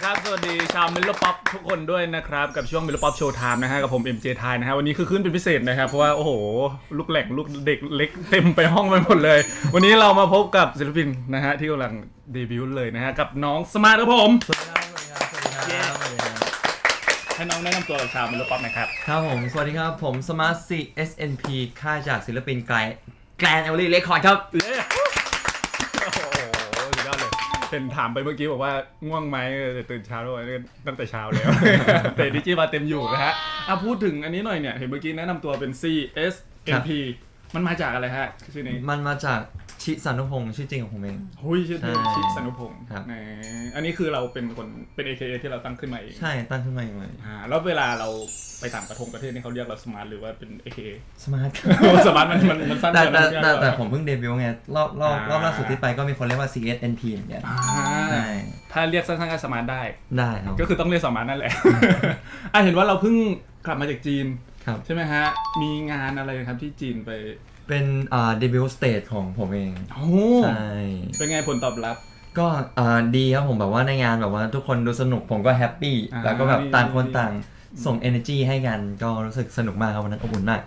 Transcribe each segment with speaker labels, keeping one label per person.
Speaker 1: ครับสวัสดีชาวมิลเลอร์ป๊อปทุกคนด้วยนะครับกับช่วงมิลเลอร์ป๊อปโชว์ไทม์นะฮะกับผม MJ ไทยนะฮะวันนี้คือขึ้นเป็นพิเศษนะครับเพราะว่าโอ้โหลูกแหล่งลูกเด็กเล็กเต็มไปห้องไปหมดเลยวันนี้เรามาพบกับศิลปินนะฮะที่กำลังเดบิวต์เลยนะฮะกับน้องสมาร์ทครับผม
Speaker 2: สวัสดีครับสวัสดีครับสวัสดีครับสวัสดีครับ
Speaker 1: ให้น้องแนะนำตัวกับชาวมิลเลอร์ป๊อปหน่อยครับ
Speaker 2: ครับผมสวัสดีครับผมสมาร์ทซี SNP ค่ายจากศิลปินแกรนด์เอเวอรี่เรคคอร์ดครับ
Speaker 1: โอ้โหสุดยอดเลยเป็นถามไปเมื่อกี้บอกว่าง่วงไหมตื่นเช้าด้วยตั้งแต่เช้าแล้ว แต่ดิจิมาเต็มอยู่นะฮะพูดถึงอันนี้หน่อยเนี่ยเห็นเมื่อกี้แนะนำตัวเป็น CSNP มันมาจากอะไรฮะชื่อนี้
Speaker 2: มันมาจากชิสันุพงศ์ชื่อจริงของผมเอง
Speaker 1: หุยชื่อชิสนุพงศ์อันนี้คือเราเป็นคนเป็น AKA ที่เราตั้งขึ้นมาเอง
Speaker 2: ใช่ตั้งขึ้นมาเองเลย
Speaker 1: แล้วเวลาเราไปต่างประเทศนี่เขาเรียกเราสมาร์ทหรือว่าเป็น AKA
Speaker 2: สมาร์ท
Speaker 1: สมาร์ทมันสั้น
Speaker 2: แต่ผมเพิ่งเดบิวต์ไงรอบล่าสุดที่ไปก็มีคนเรียกว่า CSNP เหมือนกัน
Speaker 1: ถ้าเรียกสั้นๆก็สมาร์ท
Speaker 2: ได้ครับ
Speaker 1: ก็คือต้องเรียกสมาร์ทนั่นแหละเห็นว่าเราเพิ่งกลับมาจากจีนใช่ไหมฮะมีงานอะไรครับที่จีนไป
Speaker 2: เป็นเดบิวต์สเตจของผมเองใช่
Speaker 1: เป็นไงผลตอบรับ
Speaker 2: ก็ดีครับผมแบบว่าในงานแบบว่าทุกคนดูสนุกผมก็แฮปปี้แล้วก็แบบต่างคนต่างส่ง energy ให้กันก็รู้สึกสนุกมากครับวันนั้นอบอุ่นมาก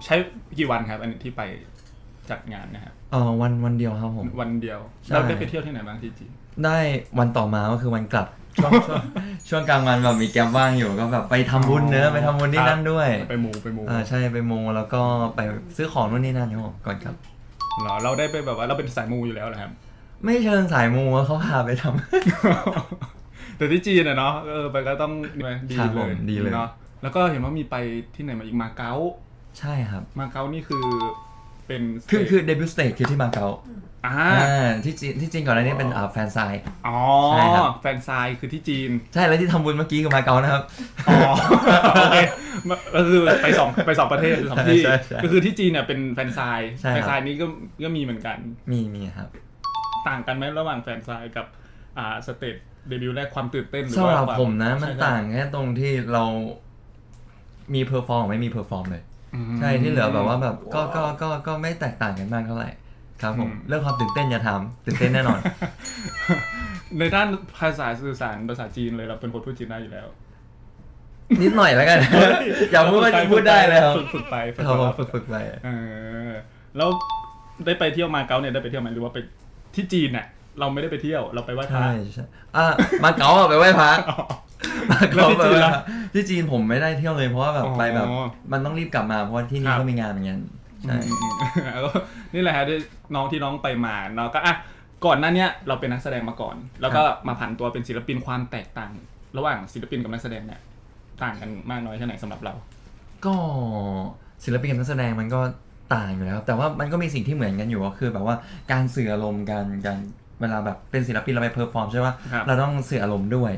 Speaker 1: ใช้กี่วันครับอันนี้ที่ไปจัดงานนะครับ
Speaker 2: วันเดียวครับผม
Speaker 1: วันเดียวเราได้ไปเที่ยวที่ไหนบ้างที่จีน
Speaker 2: ได้วันต่อมาก็คือวันกลับช่วงกลางวันแบบมีแกมว่างอยู่ก็แบบไปทำบุญเนอะไปทำบุญที่นั่นด้วย
Speaker 1: ไปมู
Speaker 2: ใช่ไปมูแล้วก็ไปซื้อของนู่นนี่นั่นครับก่อนครับ
Speaker 1: เราได้ไปแบบว่าเราเป็นสายมูอยู่แล้วเหรอครับ
Speaker 2: ไม่เชิงสายมูเขาพาไปท
Speaker 1: ำแต่ที่จีนเนาะไปก็ต้อง
Speaker 2: ดีเลย
Speaker 1: เนาะแล้วก็เห็นว่ามีไปที่ไหนมาอีกมาเก๊า
Speaker 2: ใช่ครับ
Speaker 1: มาเก๊านี่คือเป็น
Speaker 2: คือเดบิวต์สเตจคือที่มาเก๊าที่จีนก่อนหน้านี้เป็นแฟนไซน์
Speaker 1: ใช่ครับแฟนไซน์คือที่จีน
Speaker 2: ใช่แล้วที่ทำบุญเมื่อกี้คือมาเก๊านะครับ
Speaker 1: โอเคก็คือไปสองประเทศ2ที่ก็คือที่จีนเนี่ยเป็นแฟนไซน์นี้ก็มีเหมือนกัน
Speaker 2: มีครับ
Speaker 1: ต่างกันไหมระหว่างแฟนไซน์กับสเตจเดบิวต์แรกความตื่นเต้นหรือ
Speaker 2: ว่า
Speaker 1: สำ
Speaker 2: หรับผมนะมันต่างแค่ตรงที่เรามีเพอร์ฟอร์มไม่มีเพอร์ฟอร์มเลยใช่ที่เหลือแบบว่าแบบก็ไม่แตกต่างกันมากเท่าไหร่ครับผมเรื่องความตื่นเต้นอย่าทำตื่นเต้นแน่นอน
Speaker 1: ในด้านภาษาสื่อสารภาษาจีนเลยเราเป็นคนพูดจีนได้อยู่แล้ว
Speaker 2: นิดหน่อยแล้วกันอย่าพูดได้เลยครับ
Speaker 1: ฝึกไป
Speaker 2: ฝึกไป
Speaker 1: แล้วได้ไปเที่ยวมาเก๊าเนี่ยได้ไปเที่ยวไหมหรือว่าไปที่จีนเนี่ยเราไม่ได้ไปเที่ยวเราไปไหว้พระ
Speaker 2: ใช่มาเก๊าไปไหว้พระแล้วที่จีนผมไม่ได้เที่ยวเลยเพราะว่าแบบไปแบบมันต้องรีบกลับมาเพราะว่าที่นี่ก็มีงานเหมือนกันใช่
Speaker 1: นี่แหละฮะน้องที่น้องไปมาเนาะก็ก่อนหน้านี้เราเป็นนักแสดงมาก่อนแล้วก็มาผันตัวเป็นศิลปินความแตกต่างระหว่างศิลปินกับนักแสดงเนี่ยต่างกันมากน้อยแค่ไหนสำหรับเรา
Speaker 2: ก็ศิลปินกับนักแสดงมันก็ต่างอยู่แล้วแต่ว่ามันก็มีสิ่งที่เหมือนกันอยู่ก็คือแบบว่าการสื่ออารมณ์การเวลาแบบเป็นศิลปินเราไปเพอร์ฟอร์มใช่ป่ะเราต้องสื่ออารมณ์ด้วย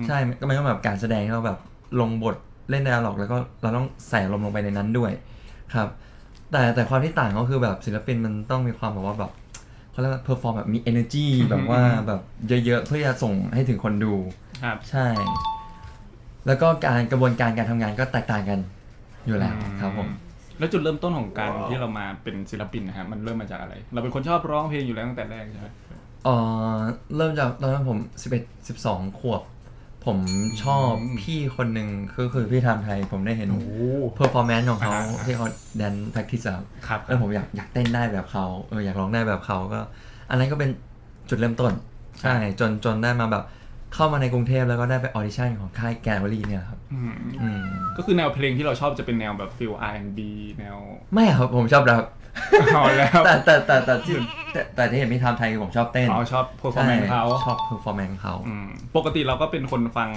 Speaker 2: ใช่ก็ไม่ต้องแบบการแสดงเราแบบลงบทเล่นไดอะล็อกแล้วก็เราต้องใส่อารมณ์ลงไปในนั้นด้วยครับแต่ความที่ต่างก็คือแบบศิลปินมันต้องมีความแบบว่าแบบเขาเรียกว่าเพอร์ฟอร์มแบบมี energy แบบว่าแบบเยอะๆเพื่อจะส่งให้ถึงคนดูใช่แล้วก็กระบวนการทำงานก็แตกต่างกันอยู่แล้วครับผม
Speaker 1: แล้วจุดเริ่มต้นของการที่เรามาเป็นศิลปินนะครับมันเริ่มมาจากอะไรเราเป็นคนชอบร้องเพลงอยู่แล้วตั้งแต่แรกใช่ไหม
Speaker 2: เริ่มจากตอนนั้นผม11-12 ขวบผมชอบพี่คนหนึ่งคือพี่ไทม์ไทยผมได้เห็นเพอร์ฟอร์แมนซ์ของเขาที่เขาแดนแพคทิสครับแล้วผมอยากเต้นได้แบบเขาอยากร้องได้แบบเขาก็อันนั้นก็เป็นจุดเริ่มต้นใช่จนได้มาแบบเข้ามาในกรุงเทพแล้วก็ได้ไปออดิชั่นของค่ายแกรนด์เอเวอรี่เนี่ยครับ
Speaker 1: ก็คือแนวเพลงที่เราชอบจะเป็นแนวแบบฟิล R&B แนว
Speaker 2: ไม่ครับผมชอบแบบ
Speaker 1: แล้ว
Speaker 2: แต่ที่เห็นพี่ไทม์ไทยผมชอบเต้น
Speaker 1: ชอบเพอร์ฟอร์แมนซ์เขา
Speaker 2: ชอบเพอร์ฟอร์แมนซ์เขา
Speaker 1: ปกติเราก็เป็นคนฟัง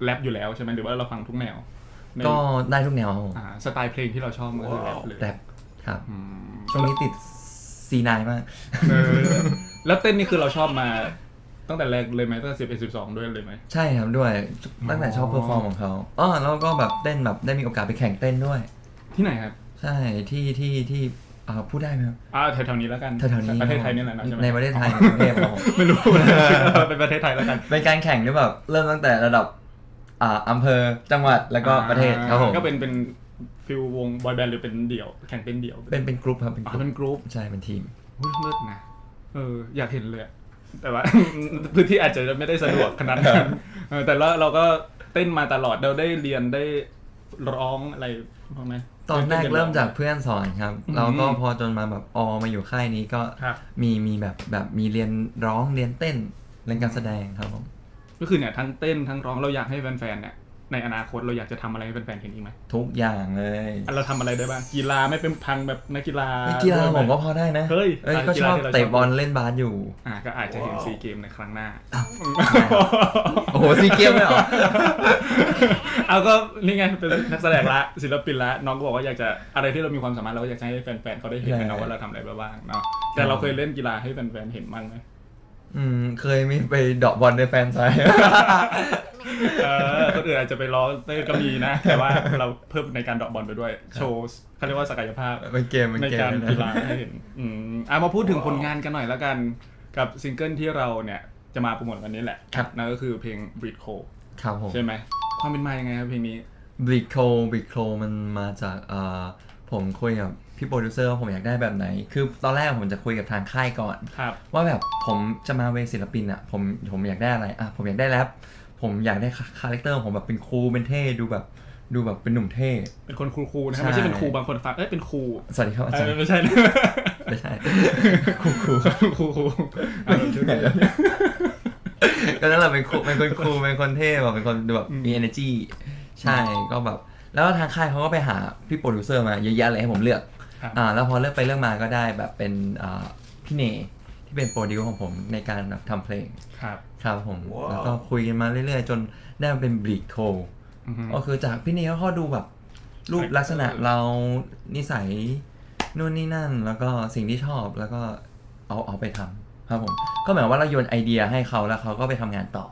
Speaker 1: แรปอยู่แล้วใช่ไหมหรือว่าเราฟังทุกแนว
Speaker 2: ก็ได้ทุกแนว
Speaker 1: สไตล์เพลงที่เราชอบมันคือแรปเลย
Speaker 2: แรปครับช่วงนี้ติดC9มาก
Speaker 1: แล้วเต้นนี่คือเราชอบมาตั้งแต่แรกเลยไหมตั้งแต่11-12ด้วยเลยไหม
Speaker 2: ใช่ครับด้วยตั้งแต่ชอบเพอร์ฟอร์มของเขาแล้วก็แบบเต้นแบบได้มีโอกาสไปแข่งเต้นด้วย
Speaker 1: ที่ไหนครับ
Speaker 2: ใช่ที่พูดได้ไหมครับ
Speaker 1: แถวๆนี้แล้วกัน
Speaker 2: แถวๆนี้
Speaker 1: ประเทศไทยนี่แหละใช่ไหม
Speaker 2: ในประเทศไทยกรุงเทพเรา
Speaker 1: ไม่รู้เป็นประเทศไทยแล้วกัน
Speaker 2: เป็นการแข่งที่แบบเริ่มตั้งแต่ระดับอำเภอจังหวัดแล้วก็ประเทศครับผม
Speaker 1: ก็เป็นฟิลวงบอยแบนด์หรือเป็นเดี่ยวแข่งเป็นเดี่ยว
Speaker 2: เป็นกรุ๊ปครับ
Speaker 1: เป็นกรุ๊ป
Speaker 2: ใช่เป็นทีม
Speaker 1: เลิศนะอยากเห็นเลย แต่ว่า พื้นที่อาจจะไม่ได้สะดวกขนาดนั้นแต่เราก็เต้นมาตลอดเราได้เรียนได้ร้องอะไรบ้างไหม
Speaker 2: ตอนแรกเริ่มจากเพื่อนสอนครับแล้วก็พอจนมาแบบมาอยู่ค่ายนี้ก็มีแบบมีเรียนร้องเรียนเต้นเรียนการแสดงครับผม
Speaker 1: ก็คือเนี่ยทั้งเต้นทั้งร้องเราอยากให้แฟนๆเนี่ยในอนาคตเราอยากจะทำอะไรให้แฟนๆเห็นอีกไหม
Speaker 2: ทุกอย่างเลย
Speaker 1: เราทำอะไรได้บ้างกีฬาไม่เป็นพังแบบนักกีฬา
Speaker 2: ผมก็พอได้นะ
Speaker 1: เฮ้ย
Speaker 2: ก็ชอบเตะบอลเล่นบาสอยู่
Speaker 1: ก็อาจจะเห็นซีเกมในครั้งหน้า
Speaker 2: โอ้โหซีเกมเลยเหรอ
Speaker 1: เอาก็นี่ไงเป็นนักแสดงละศิลปินละน้องก็บอกว่าอยากจะอะไรที่เรามีความสามารถเราอยากให้แฟนๆเขาได้เห็นนะว่าเราทำอะไรบ้างเนาะแต่เราเคยเล่นกีฬาให้แฟนๆเห็นบ้างไหม
Speaker 2: เคยมีไปเดาะบอลในแฟนไซด์
Speaker 1: คนอื่นอาจจะไปล้อเต้นก็มีนะแต่ว่าเราเพิ่มในการเดาะบอลไปด้วยโชว์เขาเรียกว่าศักยภาพในการกีฬาให้เห็นมาพูดถึงผลงานกันหน่อยแล้วกันกับซิงเกิลที่เราเนี่ยจะมาโปรโมทวันนี้แหละนั่นก็คือเพลง Breathe Cold
Speaker 2: ครับผม
Speaker 1: ใช่ไหมความเป็นมายังไงครับเพลงนี้
Speaker 2: Breathe Cold มันมาจากผมคุยกับพี่โปรดิวเซอร์ว่าผมอยากได้แบบไหนคือตอนแรกผมจะคุยกับทางค่ายก่อนว่าแบบผมจะมาเป็นศิลปินอ่ะผมอยากได้อะไรผมอยากได้แรปผมอยากได้คาแรคเตอร์ผมแบบเป็นครูเป็นเท่ดูแบบเป็นหนุ่มเท่
Speaker 1: เป็นคนครูนะครับไม่ใช่เป็นครูบางคนฟังเป็นครู
Speaker 2: สวัสดีครับอาจารย์
Speaker 1: ไม่ใช่
Speaker 2: ไม่ใช่ครูก็นั่นแหละเป็นคนครูเป็นคนเท่แบบเป็นคนดูแบบมี energy ใช่ก็แบบแล้วทางค่ายเขาก็ไปหาพี่โปรดิวเซอร์มาเยอะแยะเลยให้ผมเลือกแล้วพอเลือกไปเลือกมาก็ได้แบบเป็นพี่เนที่เป็นโปรดิวของผมในการแบบทำเพลงครับผมแล้วก็คุยกันมาเรื่อยๆจนได้มาเป็น Breathe Cold ก็คือจากพี่เนเขาดูแบบรูปลักษณะเรานิสัยนู่นนี่นั่นแล้วก็สิ่งที่ชอบแล้วก็เอาไปทำครับผมก็หมายว่าเราโยนไอเดียให้เขาแล้วเขาก็ไปทำงานต่อ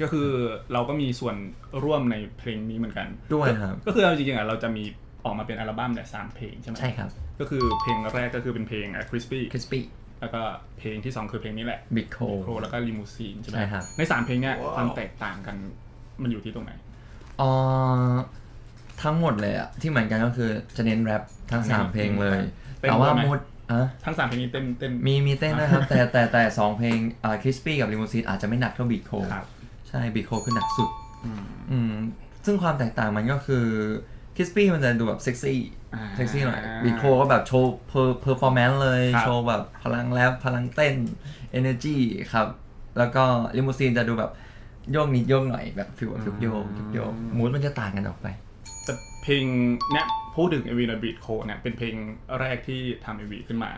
Speaker 1: ก็คือเราก็มีส่วนร่วมในเพลงนี้เหมือนกัน
Speaker 2: ด้วยครับ
Speaker 1: ก็คือจริงๆเราจะมีออกมาเป็นอัลบั้มแต่3เพลงใช่ไหม
Speaker 2: ใช่ครับ
Speaker 1: ก็คือเพลงแรกก็คือเป็นเพลง Crispy แล้วก็เพลงที่2คือเพลงนี้แหละ
Speaker 2: Big Cold
Speaker 1: แล้วก็ Limousine ใช่ไหม
Speaker 2: ครับ
Speaker 1: ใน3เพลงเนี้ยความแตกต่างกันมันอยู่ที่ตรงไหน
Speaker 2: ทั้งหมดเลยอะที่เหมือนกันก็คือจะเน้นแรปทั้ง3เพลงเลยแต่ว่ามูด
Speaker 1: ทั้ง3เพลงนี้เต้น
Speaker 2: มีเต้นนะครับแต่2เพลงCrispy กับ Limousine อาจจะไม่หนักเท่า Big Cold ใช่ Big Cold คือหนักสุดซึ่งความแตกต่างมันก็คือ Crispy มันจะดูแบบเซ็กซี่หน่อย Big Cold ก็แบบโชว์เพอร์ฟอร์แมนซ์เลยโชว์แบบพลังแรปพลังเต้น energy ครับแล้วก็ Limousine จะดูแบบโยกนิดโยกหน่อยแบบฟิลแบบโยกมูดมันจะต่างกันออกไป
Speaker 1: แต่เพลงเนี้ยพูดถึง MV Breathe Cold เนี่ยเป็นเพลงแรกที่ทำ MV ขึ้นมา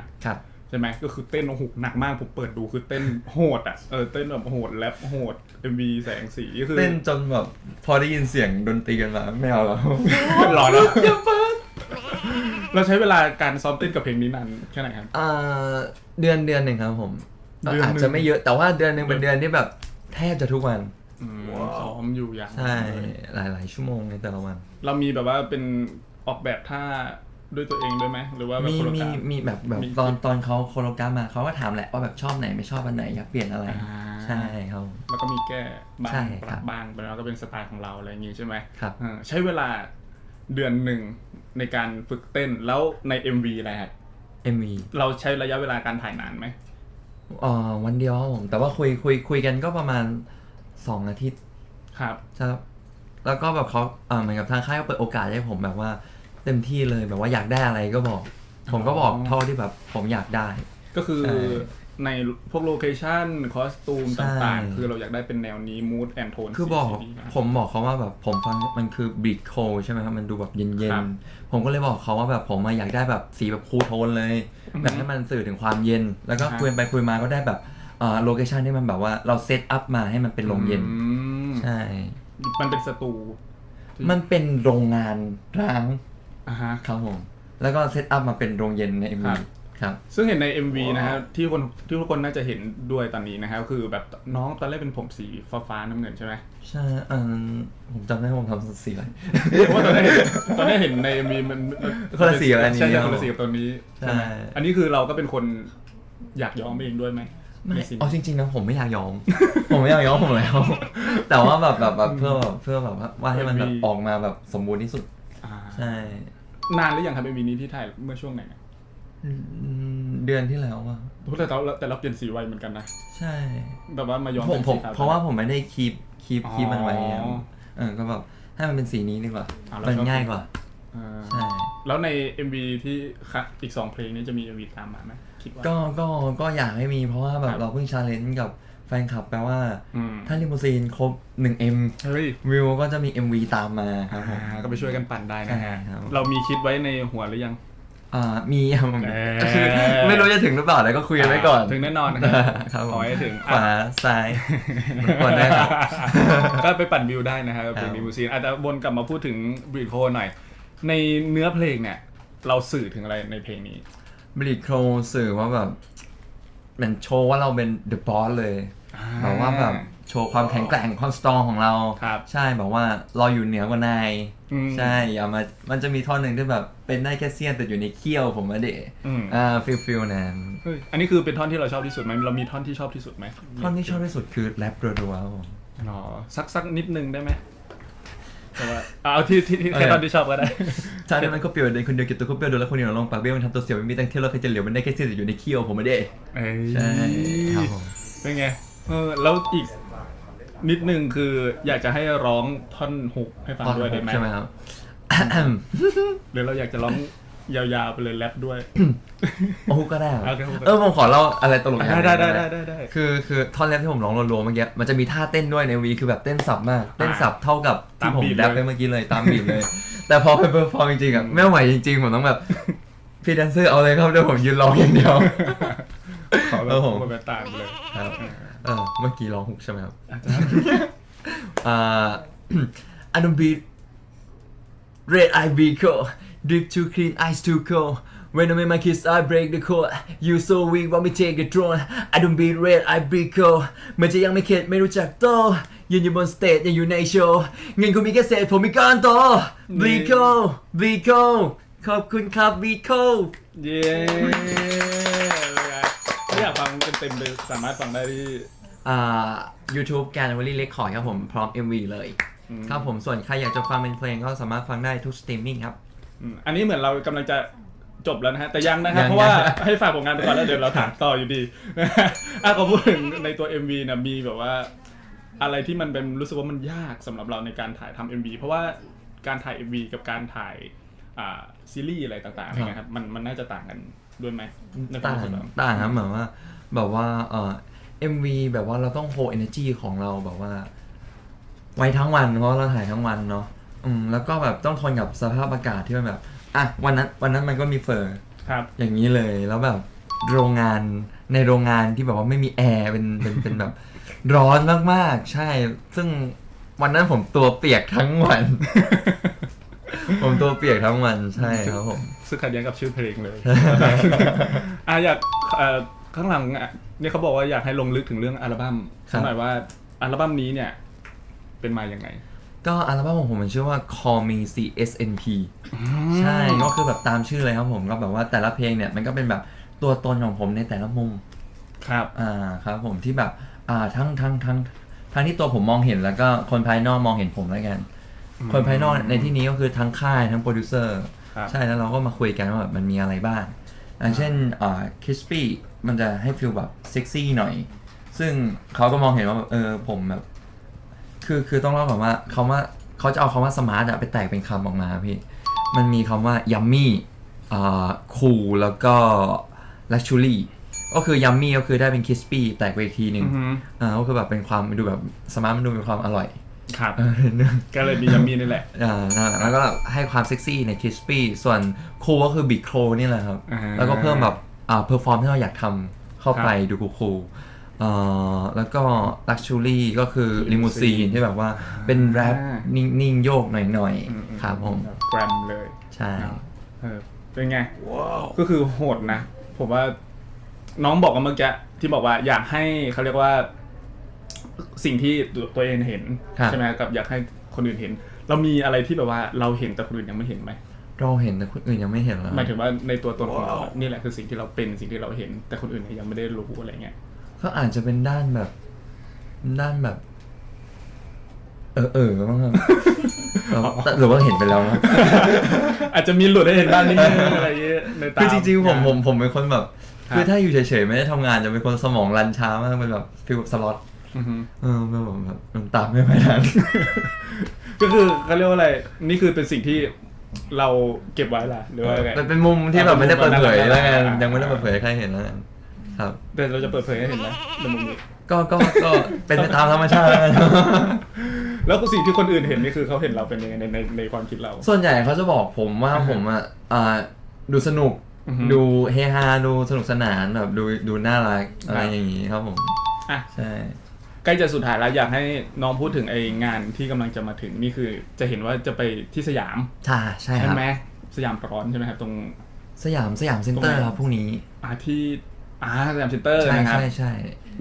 Speaker 1: ใช่ไหมก็คือเต้นโอ้โหหนักมากผมเปิดดูคือเต้นโหดอ่ะเต้นแบบโหดแรปโหด MV แสงสีก็คือ
Speaker 2: เต้นจนแบบพอได้ยินเสียงดนตรีกันมาไม่เอาแล้ว
Speaker 1: หลอนแล้วเราใช้เวลาการซ้อมเต้นกับเพลงนี้นานแค่ไหนครับ
Speaker 2: เดือนหนึ่งครับผมอาจจะไม่เยอะแต่ว่าเดือนหนึ่งเป็นเดือนที่แบบแทบจะทุกวัน
Speaker 1: ซ้อมอยู่อย่าง
Speaker 2: ใช่หลายชั่วโมงในแต่ละวัน
Speaker 1: เรามีแบบว่าเป็นออกแบบท่าด้วยตัวเองด้วยไหมหรือว่า
Speaker 2: มีแบบตอนเขาโคโรกราฟมาเขาก็ถามแหละว่าแบบชอบไหนไม่ชอบอันไหนอยากเปลี่ยนอะไรใช่ครับ
Speaker 1: แล้วก็มีแก้บ้างปรับบ้างแล้วก็เป็นสไตล์ของเราอะไรอย่างงี้ใช่ไหม
Speaker 2: ครับ
Speaker 1: ใช้เวลาเดือนหนึ่งในการฝึกเต้นแล้วใน MV อะไรครับ
Speaker 2: MV
Speaker 1: เราใช้ระยะเวลาการถ่ายนานไหม
Speaker 2: วันเดียวครับผมแต่ว่าคุยกันก็ประมาณ2 อาทิตย์
Speaker 1: ครับ
Speaker 2: แล้วก็แบบเขาเหมือนกับทางค่ายก็เปิดโอกาสให้ผมแบบว่าเต็มที่เลยแบบว่าอยากได้อะไรก็บอกผมก็บอกเท่าที่แบบผมอยากได้
Speaker 1: ก็คือในพวกโลเคชั่นคอสตูมต่างๆคือเราอยากได้เป็นแนวนี้มูดแอนโทน
Speaker 2: คือผมบอกเขาว่าแบบผมฟังมันคือบีทโคใช่ไหมครับมันดูแบบเย็นๆผมก็เลยบอกเขาว่าแบบผมอยากได้แบบสีแบบคูลโทนเลยแบบให้มันสื่อถึงความเย็นแล้วก็คุยไปคุยมาก็ได้แบบโลเคชั่นที่มันแบบว่าเราเซตอัพมาให้มันเป็นโรงเย็นใช่
Speaker 1: มันเป็นสตู
Speaker 2: มันเป็นโรงงานร้างครับผมแล้วก็เซตอัพมาเป็นโรงเย็นใน MV ครับ
Speaker 1: ซึ่งเห็นใน MV นะฮะที่ทุกคนน่าจะเห็นด้วยตอนนี้นะครับคือแบบน้องตอนแรกเป็นผมสีฟ้าน้ำเงินใช่ไหม
Speaker 2: ใช่ผมจำได้ผมทำสีอะไร
Speaker 1: เพราะว่าตอนนี้เห็นใน MV มัน
Speaker 2: คนละสีกับอันนี้
Speaker 1: ใช่คนละสีกับตัวนี้ใช่อันนี้คือเราก็เป็นคนอยากย้อมเองด้วยไหม
Speaker 2: ไม่จริงๆนะผมไม่อยากย้อมผมแล้วแต่ว่าแบบเพื่อแบบว่าให้มันแบบออกมาแบบสมบูรณ์ที่สุดใช่
Speaker 1: นานหรือยังครับMVนี้ที่ถ่ายเมื่อช่วงไหน
Speaker 2: เดือนที่แล้วอ่ะ
Speaker 1: แต่เราเปลี่ยนสีไวเหมือนกันนะ
Speaker 2: ใช่
Speaker 1: แบบว่ามาย้อม
Speaker 2: ผม
Speaker 1: เป็นสีขาว
Speaker 2: เพราะว่าผมไม่ได้คีปมันไว้อะ
Speaker 1: อ๋อ
Speaker 2: ก็แบบให้มันเป็นสีนี้ดีกว่า
Speaker 1: แล้ว
Speaker 2: มัน
Speaker 1: ชอบ
Speaker 2: ง่ายกว่า ใช่
Speaker 1: แล้วใน MV ที่อีก2เพลงนี้จะมี MV ตามมาไหมคิดว่า
Speaker 2: ก็อยากให้มีเพราะว่าแบ
Speaker 1: ครับ บ
Speaker 2: เราเพิ่งชาเลนจ์กับแฟนคลับแปลว่า
Speaker 1: อืม
Speaker 2: ถ้าลิมูซีนครบ 1M
Speaker 1: เฮ้ย
Speaker 2: วิวก็จะมี MV ตามมาครับผม
Speaker 1: ก็ไปช่วยกันปั่นได้นะฮะ
Speaker 2: ใช่ครับ
Speaker 1: เรามีคิดไว้ในหัวหรือยัง
Speaker 2: มีครับผมคือไม่รู้จะถึงหรือเปล่าแต่ก็คุยกันไว้ก่อน
Speaker 1: ถึงแน่นอน
Speaker 2: ครับผม
Speaker 1: ขอให้ถึง
Speaker 2: ขวาซ้ายก่อนได้ครับ
Speaker 1: ก็ไปปั่นวิวได้นะครับเพลง
Speaker 2: ครับ
Speaker 1: ลิมูซีนอาจจะวนกลับมาพูดถึงบรีดโคหน่อย ในเนื้อเพลงเนี่ย เราสื่อถึงอะไรในเพลงนี้
Speaker 2: บลิดโครสื่อว่าแบบเหมือนโชว์ว่าเราเป็น The Boss เลยแบบว่าแบบโชว์ความแข็งแกร่งความสตรองของเรา
Speaker 1: ครับ
Speaker 2: ใช่แบบว่าเราอยู่เหนือกว่านาย
Speaker 1: อืม
Speaker 2: ใช่อย่ามามันจะมีท่อนหนึ่งที่แบบเป็นได้แค่เสี้ยนแต่อยู่ในเขี้ยวผมว่าเดะ
Speaker 1: อืม
Speaker 2: ฟิลนั้น
Speaker 1: เฮ้ยอันนี้คือเป็นท่อนที่เราชอบที่สุดไหมเรามีท่อนที่ชอบที่สุดไหม
Speaker 2: ท่อนที่ชอบที่สุดคือแรปรัวๆครับผม
Speaker 1: อ๋อสักนิดนึงได้ไหมแต่ว่าเอาที่แค่ท่อนที่ชอบก็ได้
Speaker 2: ถ้าได้มันก็เปลี่ยวเดินคนเดียวเก็บตัวก็เปลี่ยวโดนแล้วคนเดียวลงปากเบี้ยวมันทำตัวเสียวไม่มีตั้งเที่ยวแล้วใครจะเหลียวมันได้แค่เสี้ยนแต่อยู่ในเขี้ยวผมไม่ได้
Speaker 1: เอ้ย
Speaker 2: ใช่ครับผม
Speaker 1: เป็นไงแล้วอีกนิดนึงคืออยากจะให้ร้องท่อนฮุกให้ฟังด้วยได้ไหม
Speaker 2: ใช่ไหมครับ
Speaker 1: หรือเราอยากจะร้องยาวๆไปเลยแรปด้วย
Speaker 2: โอ้ก็ได้ครับ
Speaker 1: เอาครับผม
Speaker 2: ผมขอเล่าอะไรตลกอย่าง
Speaker 1: ได้
Speaker 2: หนึ่ง
Speaker 1: ได้
Speaker 2: คือท่อนแรปที่ผมร้องรัวๆเมื่อกี้มันจะมีท่าเต้นด้วยในวีคือแบบเต้นสับมากเต้นสับเท่ากับที่ผมแรปไปเมื่อกี้เลยตามบีทเลย แต่พอไปเพอร์ฟอร์มจริงๆอ่ะไม่ไหวจริงๆผมต้องแบบพี่แดนเซอร์เอาเลยครับเดี๋ยวผมยืนร้องอย่างเดียว
Speaker 1: ขอแบบผมแบบต่างเลย
Speaker 2: ครับเมื่อกี้ร้องฮุกใช่ไหมครับ
Speaker 1: อาจารย์
Speaker 2: I don't beat red eye vehicle drip too clean eyes too cold when I make my kiss I break the code you so weak want me take a drone I don't beat red eye vehicle เหมือนจะยังไม่เข็ดไม่รู้จักโตยืนอยู่บนสเตจยังอยู่ในโชว์เงินคุณมีแค่เศษผมมีก้อนโต vehicle ขอบคุณครับ vehicle
Speaker 1: เย้ถ้าอยากฟังเต็มๆเลยสามารถฟังได้ที่
Speaker 2: YouTube Gallery Record ครับผมพร้อม MV เลยครับผมส่วนใครอยากจะฟังเป็นเพลงก็สามารถฟังได้ทุกสตรีมมิ่งครับ
Speaker 1: อันนี้เหมือนเรากำลังจะจบแล้วนะฮะแต่ยังนะครับ
Speaker 2: ยัง
Speaker 1: เพราะว่าให้ฝากผลงานไปก่อนแล้วเดี๋ยวเราถามต่ออยู่ดีขอพูดถึงในตัว MV นะมีแบบว่าอะไรที่มันเป็นรู้สึกว่ามันยากสำหรับเราในการถ่ายทำ MV เพราะว่าการถ่าย MV กับการถ่ายซีรีส์อะไรต่างๆอะไรเงี้ยครับมันน่าจะต่างกันด้วยไหมในควา
Speaker 2: ต่าม ง
Speaker 1: รู้สึกเรา
Speaker 2: ต่างครับแบบว่าMV แบบว่าเราต้องโฮ energy ของเราแบบว่าไว้ทั้งวันเพราะเราถ่ายทั้งวันเนาะแล้วก็แบบต้องทนกับสภาพอากาศที่มันแบบวันนั้นมันก็มีเฟอร์
Speaker 1: ครับ
Speaker 2: อย่างนี้เลยแล้วแบบโรงงานที่แบบว่าไม่มีแอร์เป็นแบบร้อนมากๆใช่ซึ่งวันนั้นผมตัวเปียกทั้งวัน ผมตัวเปียกทั้งวันใช่ครับผม
Speaker 1: ซึ่งขัดแย้งกับชื่อเพลงเลย อยากข้างหลังเนี่ยเขาบอกว่าอยากให้ลงลึกถึงเรื่องอัลบั้มสักหน่อยว่าอัลบั้มนี้เนี่ยเป็นมาอย่างไง
Speaker 2: ก็อัลบั้มของผมมันชื่อว่า Call Me CSNP ใช่ก็คือแบบตามชื่อเลยครับผมก็แบบว่าแต่ละเพลงเนี่ยมันก็เป็นแบบตัวตนของผมในแต่ละมุม
Speaker 1: ครับ
Speaker 2: ครับผมที่แบบทั้งที่ตัวผมมองเห็นแล้วก็คนภายนอกมองเห็นผมแล้วกันคนภายนอกในที่นี้ก็คือทั้งค่ายทั้งโปรดิวเซอร์ใช่แล้วเราก็มาคุยกันว่าแบบมันมีอะไรบ้างอย่างเช่นCrispy มันจะให้ฟีลแบบเซ็กซี่หน่อยซึ่งเขาก็มองเห็นว่าแบบผมแบบคือต้องเล่าก่อนว่าเขาจะเอาคำว่าสมาร์ทไปแตกเป็นคำออกมาพี่มันมีคำว่ายัมมี่คูลแล้วก็ลักชูรี่ก็คือยัมมี่ก็คือได้เป็นคิสปี้แตกไปอีกทีหนึ่งก็คือแบบเป็นความมันดูแบบสมาร์ทมันดูเป็นความอร่อย
Speaker 1: ครับก็เลยมียัมมี่นี่แหละ
Speaker 2: แล้วก็ให้ความเซ็กซี่ในคิสปี้ส่วนคูลก็คือบิ๊กโคลนี่แหละครับแล้วก็เพิ่มแบบเพอร์ฟอร์มที่เราอยากทำเข้าไปดูคูลแล้วก็ Luxury ก็คือลิมูซีนที่แบบว่าเป็นแรปนิ่งๆโยกหน่อยๆครับผม
Speaker 1: แกรมเลย
Speaker 2: ใช่
Speaker 1: เป็นไงก็คือโหดนะผมว่าน้องบอกกันเมื่อกี้ที่บอกว่าอยากให้เขาเรียกว่าสิ่งที่ตัวเองเห็นใช่ไหมกับอยากให้คนอื่นเห็นเรามีอะไรที่แบบว่าเราเห็นแต่คนอื่นยังไม่เห็นไหม
Speaker 2: เราเห็นแต่คนอื่นยังไม่เห็นแล้ว
Speaker 1: หมายถึงว่าในตัวตนของเรานี่แหละคือสิ่งที่เราเป็นสิ่งที่เราเห็นแต่คนอื่นยังไม่ได้รู้อะไรเงี้ย
Speaker 2: ก็อาจจะเป็นด้านแบบ บ้างครับหรือว่าเห็นไปแล้วนะ
Speaker 1: อาจจะมีหลุดให้เห็นบ้างนิดนึงอะไรอย่างเงี้ยในตา
Speaker 2: คือจริงๆผมเป็นคนแบบ
Speaker 1: ครับ
Speaker 2: คือถ้าอยู่เฉยๆไม่ได้ทำงานจะเป็นคนสมองรันช้ามากเป็นแบบฟีลแบบสล็อต
Speaker 1: อือฮึ
Speaker 2: แบบน้ำตาไม่ทัน
Speaker 1: ก็คือเขาเรียกว่าอะไรนี่คือเป็นสิ่งที่เราเก็บไว้ล่ะหรือว่าไง
Speaker 2: เป็นมุมที่แบบไม่ได้เปิดเผยแล้วไง
Speaker 1: อ่า
Speaker 2: ยังไม่ได้เปิดเผยให้ใครเห็นแล้วกันครับ
Speaker 1: แต่เราจะเปิดเผยให้เห็นไหมในมุมนี้
Speaker 2: ก็เป็นไปตามธรรมชาติ
Speaker 1: แล้วสิ่งที่คนอื่นเห็นนี่คือเขาเห็นเราเป็นยังไงในความคิดเรา
Speaker 2: ส่วนใหญ่เขาจะบอกผมว่าผมดูสนุก
Speaker 1: อือฮึ
Speaker 2: ดูเฮฮาดูสนุกสนานแบบดูน่ารักอะไรอย่างงี้ครับผม
Speaker 1: อ่ะ
Speaker 2: ใช่
Speaker 1: ใกล้จะสุดท้ายแล้วอยากให้น้องพูดถึงไองานที่กำลังจะมาถึงนี่คือจะเห็นว่าจะไปที่สยาม
Speaker 2: ใช่ค
Speaker 1: ใช่
Speaker 2: รับ
Speaker 1: ไหมสยามร้อนใช่ไหมครับตรง
Speaker 2: สยามเซ็นเตอร์ครับพรุ่งนี้
Speaker 1: ที่สยามเซ็นเตอร์
Speaker 2: ใช่
Speaker 1: นะครับ
Speaker 2: ใช่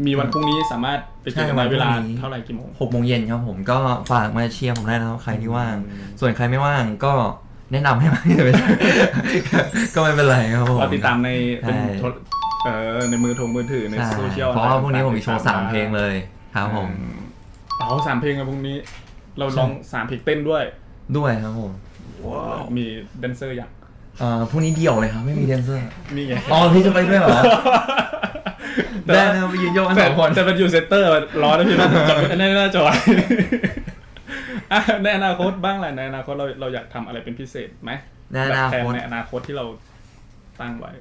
Speaker 1: มีวันพรุ่งนี้สามารถไปเจอกัน
Speaker 2: ใช่วั
Speaker 1: ได้
Speaker 2: น
Speaker 1: เวลา
Speaker 2: พรุ่งนี้
Speaker 1: เท่าไหร่กี่โมง
Speaker 2: 6 โมงเย็นครับผมก็ฝากมาเชียร์ผมได้นะครับใครที่ว่าง ส่วนใครไม่ว่างก็แนะนำให้มา ไม่ใช่ ก็ไม่เป็นไรครับผม
Speaker 1: เราติดตามในเป็น
Speaker 2: ใช่
Speaker 1: ในมือถือใน
Speaker 2: ใช่
Speaker 1: โซเชียล
Speaker 2: เพราะว่าพรุ่งนี้ผมมีโชว์3 เพลงเลยครับผม
Speaker 1: 3 เพลงในพรุ่งนี้ เราร้อง3 เพลงเต้นด้วย
Speaker 2: ด้วยครับผม
Speaker 1: มีแดนเซอร์อย่าง
Speaker 2: พรุ่งนี้เดี่ยวเลยครับไม่มีแดนเซอร์
Speaker 1: นี่ไง
Speaker 2: อ๋อพี่จะไปด้วยเหรอ ได้นะไปยืนโยกกัน
Speaker 1: แต่
Speaker 2: 2 คน
Speaker 1: แต่เป็นยูเซเตอร์ร้อนนะพี่น่าจะน่าจะไหวในอนาคตบ้างแหละในอนาคตเราอยากทำอะไรเป็นพิเศษไหม
Speaker 2: ในอนาคต
Speaker 1: แบบแผนในอนาคตที่เราตั้งไว้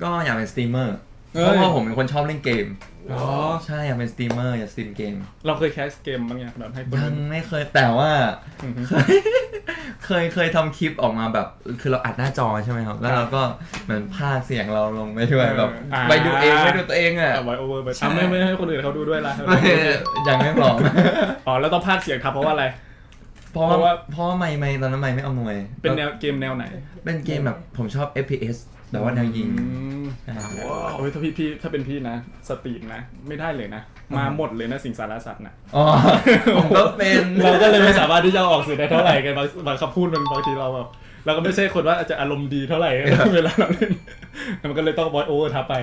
Speaker 2: ก็อยากเป็นสตรีมเมอร์
Speaker 1: เอ้ย
Speaker 2: เพราะว่าผมเป็นคนชอบเล่นเกม
Speaker 1: อ๋อ
Speaker 2: ใช่อยากเป็นสตรีมเมอร์อยากสตรีมเกม
Speaker 1: เราเคยแคสเกมบ้างยังแบบให้คน
Speaker 2: ยังไม่เคยแต่ว่า
Speaker 1: อือฮึ
Speaker 2: เคยทำคลิปออกมาแบบคือเราอัดหน้าจอใช่ไหมครับแล้วเราก็เหมือนพากย์เสียงเราลงไปด้วยแบบไปดูเองไม่ดูตัวเองอ่ะ
Speaker 1: เอาไว้โอเวอร์ไป
Speaker 2: ใช่
Speaker 1: ไม่ให้คนอื่นเขาดูด้วยล่ะ
Speaker 2: ยังไม่พร้อม
Speaker 1: อ๋อแล้วต้องพากย์เสียงครับเพราะว่าอะไร
Speaker 2: เพราะว่าไม่ตอนนั้นไม่อำนวย
Speaker 1: เป็นแนวเกมแนวไหน
Speaker 2: เป็นเกมแบบผมชอบ FPS แต่ว่าแนวยิง ใช่
Speaker 1: โอ้ยถ้าเป็นพี่นะสตรีมนะไม่ได้เลยนะมาหมดเลยนะสิงสารสัตว์นะ
Speaker 2: อ๋อผมก็เป็น
Speaker 1: เราก็เลยไม่สามารถที่จะออกสื่อได้เท่าไหร่กันบางคำพูดมันบางทีเราแบบเราก็ไม่ใช่คนว่าอาจจะอารมณ์ดีเท่าไหร่ เวลาเราเล่นมันก็เลยต้องบอยโอเวอร์ทับไป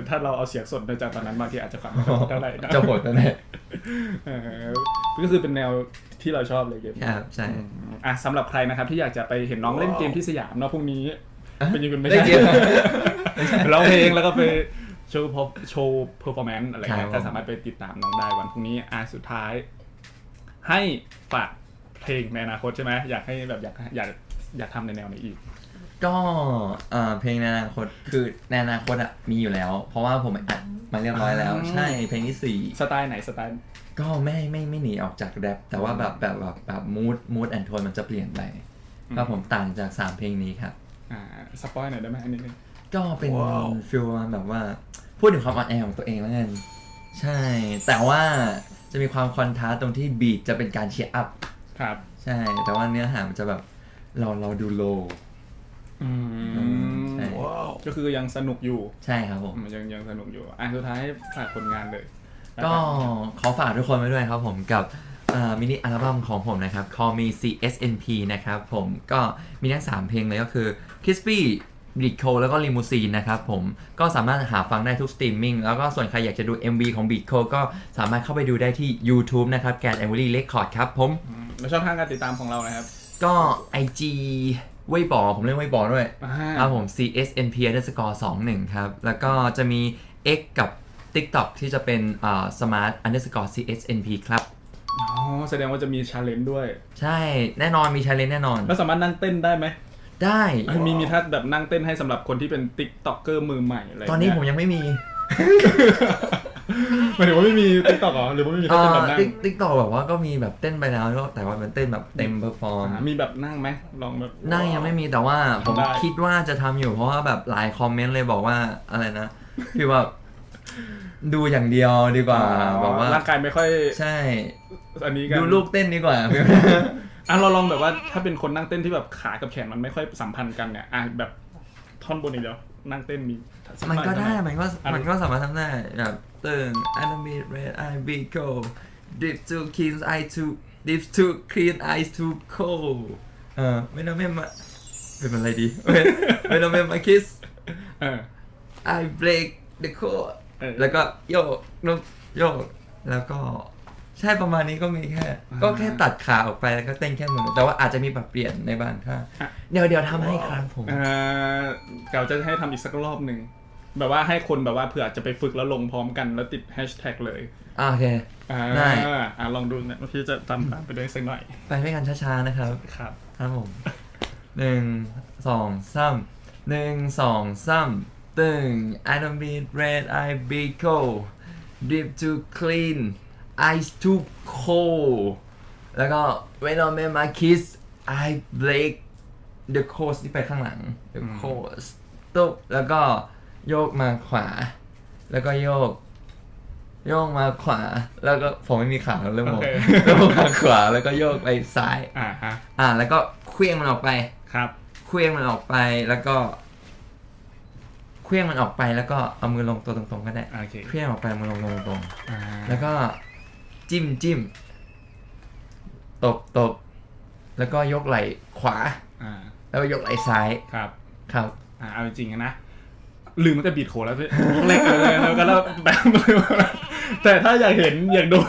Speaker 1: ถ้าเราเอาเสียงสดมาจากตอนนั้นบางทีอาจจะฟังไม่ค่อยเท่าไหร่นะ
Speaker 2: จะโหดตัวไหน
Speaker 1: ก็คือเป็นแนวที่เราชอบเลยเกม
Speaker 2: ครับใช่
Speaker 1: สำหรับใครนะครับที่อยากจะไปเห็นน้องเล่นเกมที่สยามเนาะพรุ่งนี้เป็นยังไงไม่
Speaker 2: ได้
Speaker 1: ใช่
Speaker 2: เกม
Speaker 1: ร้องเพลงแล้วก็ไปโชว์เพอร์ฟอร์แมนซ์อะไร
Speaker 2: ครั
Speaker 1: เงี้
Speaker 2: บ
Speaker 1: ยก็สามารถไปติดตามน้องได้วันพรุ่งนี้สุดท้าย ให้ฝากเพลงในอนาคตใช่ไหมอยากให้แบบอยากทำในแนวไหนอีก
Speaker 2: ก็เพลงในอนาคตคือในอนาคตอ่ะมีอยู่แล้ว เพราะว่าผมอัดมาเรียบร้อยแล้ว ใช่เพลงที่
Speaker 1: สไตล์ไหนสไตล์
Speaker 2: 4 ก็ไม่หนีออกจากแรปแต่ว่าแบบมูดแอนโทนมันจะเปลี่ยนไปครับผมต่างจาก3เพลงนี้ครับ
Speaker 1: สปอยหน่อยได้ไหมอันนี้นึง
Speaker 2: ก็เป็นฟิลประมาณแบบว่าพูดถึงความอ่อนแอของตัวเองแล้วกันใช่ แต่ว่าจะมีความคอนทราสต์ตรงที่บีทจะเป็นการเชียร์อัพ
Speaker 1: ครับ
Speaker 2: ใช่ แต่ว่าเนื้อหามันจะแบบเราดูโล ใช่
Speaker 1: ก็คือยังสนุกอยู่
Speaker 2: ใช่ครับผม
Speaker 1: มันยังสนุกอยู่สุดท้ายฝากผลงานเลย
Speaker 2: ก็ขอฝากทุกคนไว้ด้วยครับผมกับมินิอัลบั้มของผมนะครับ Call Me CSNP นะครับผมก็มีทั้ง3เพลงเลยก็คือ Crispy Beat Code แล้วก็ Limousine นะครับผมก็สามารถหาฟังได้ทุกสตรีมมิ่งแล้วก็ส่วนใครอยากจะดู MV ของ Beat Code ก็สามารถเข้าไปดูได้ที่ YouTube นะครับ Get Every Record ครับผม
Speaker 1: แล้วช่องทางการติดตามของเรานะครับ
Speaker 2: ก็ IG เว่ยป๋อผมเล่นเว่ยป๋อด้วย ครับผม CSNP_21 ครับแล้วก็จะมี X กับ TikTok ที่จะเป็นsmart_CSNP ครับ
Speaker 1: แสดงว่าจะมีชาเลนจ์ด้วย
Speaker 2: ใช่แน่นอนมี challenge แน่นอน
Speaker 1: แล้วสามารถนั่งเต้นได้ไหม
Speaker 2: ได้
Speaker 1: มีท่าแบบนั่งเต้นให้สำหรับคนที่เป็นติ๊กต็อกเกอร์มือใหม่อะไร
Speaker 2: ตอนนี้ผมยังไม่มี
Speaker 1: หมายถึงว่าไม่มีติ๊กต็อกหรอหรือว่าไม่มีท่าเต้นแบบนั่ง
Speaker 2: TikTok แบบว่าก็มีแบบเต้นไปแล้วแต่ว่ามันเต้นแบบเต็มเพอร์ฟอร์ม
Speaker 1: มีแบบนั่งไหมลองแบบ
Speaker 2: นั่งยังไม่มีแต่ว่าผม
Speaker 1: ได้
Speaker 2: คิดว่าจะทำอยู่เพราะว่าแบบหลายคอมเมนต์เลยบอกว่าอะไรนะพี่ว่าดูอย่างเดียวดีกว่าบอกว่า
Speaker 1: ร่างกายไม่ค่อย
Speaker 2: ใช่
Speaker 1: อันนี้กัน
Speaker 2: ดูลูกเต้นดีกว่า
Speaker 1: เราลองแบบว่าถ้าเป็นคนนั่งเต้นที่แบบขากับแขนมันไม่ค่อยสัมพันธ์กันเนี่ยแบบท่อนบนอีกแล้วนั่งเต้นมีสั
Speaker 2: มันก็ได้
Speaker 1: ห
Speaker 2: มันก็สามารถทำได้แบบตึง I don't need red I be cold dip to clean eye to dip to clean eyes to cold ไม่ต้องไม่มาเป็นอะไรดี ไม่ต้องไม่มา kiss
Speaker 1: เออ
Speaker 2: I break the code แล้วก็โยกนกโยกแล้วก็ ใช่ประมาณนี้ก็มีแค่ก็แค่ตัดขาออกไปแล้วก็เต้นแค่มือแต่ว่าอาจจะมีปรับเปลี่ยนในบางท่าเดี๋ยวทำให้ครับผม
Speaker 1: เราจะให้ทำอีกสักรอบหนึ่งแบบว่าให้คนแบบว่าเผื่อจะไปฝึกแล้วลงพร้อมกันแล้วติดแฮชแท็กเลย
Speaker 2: โอเคได้
Speaker 1: ลองดูนะพี่จะทำตามไปด้วยสักหน่อย
Speaker 2: ไปด้วยกันช้าๆนะครับครับผม1 2 3 I don't be red I be cold deep too clean ice too cold แล้วก็ when I make my kiss I break the coast ที่ไปข้างหลัง the coast ตุ๊บแล้วก็โยกมาขวาแล้วก็โยกมาขวาแล้วก็ผมไม่มีขาเริ่มมองโยกมาขวาแล้วก็โยกไปซ้ายแล้วก็เคลื่อนมันออกไป
Speaker 1: ครับ
Speaker 2: เคลื่อนมันออกไปแล้วก็เคลื่อนมันออกไปแล้วก็เอามือลงตัวตรงๆก็ได้เคลื่อนออกไปมือลงตรงๆแล้วก็จิ้มตบแล้วก็ยกไหล่ขวาแล้วก็ยกไหล่ซ้าย
Speaker 1: ครับเอาจริงๆนะลืมมันจะบีดโคแล้วพี่เล็กเลยแล้วก็แบบแต่ถ้าอยากเห็นอยากดู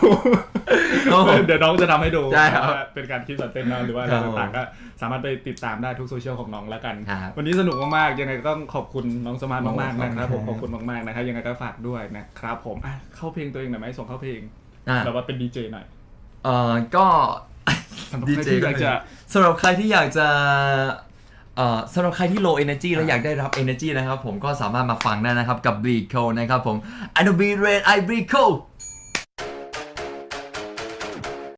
Speaker 1: เดี๋ยวน้องจะทำให้ดูเป็นการคลิปสอนเต้นหรือว่าอะไรต่างๆก็สามารถไปติดตามได้ทุกโซเชียลของน้องแล้วกันวันนี้สนุกมากๆยังไงก็ต้องขอบคุณน้องสมาร์ทมากๆนะครับผมขอบคุณมากๆนะครับยังไงก็ฝากด้วยนะครับผมเข้าเพลงตัวเองหน่อยไหมส่งเข้าเพลงแบบว่าเป็นดีเจหน่อย
Speaker 2: ก็ดีเจอยากจะสำหรับใครที่อยากจะสำหรับใครที่ low energy และอยากได้รับ energy นะครับผมก็สามารถมาฟังได้นะครับกับ Bleed Cold นะครับผม I don't be red I bleed cold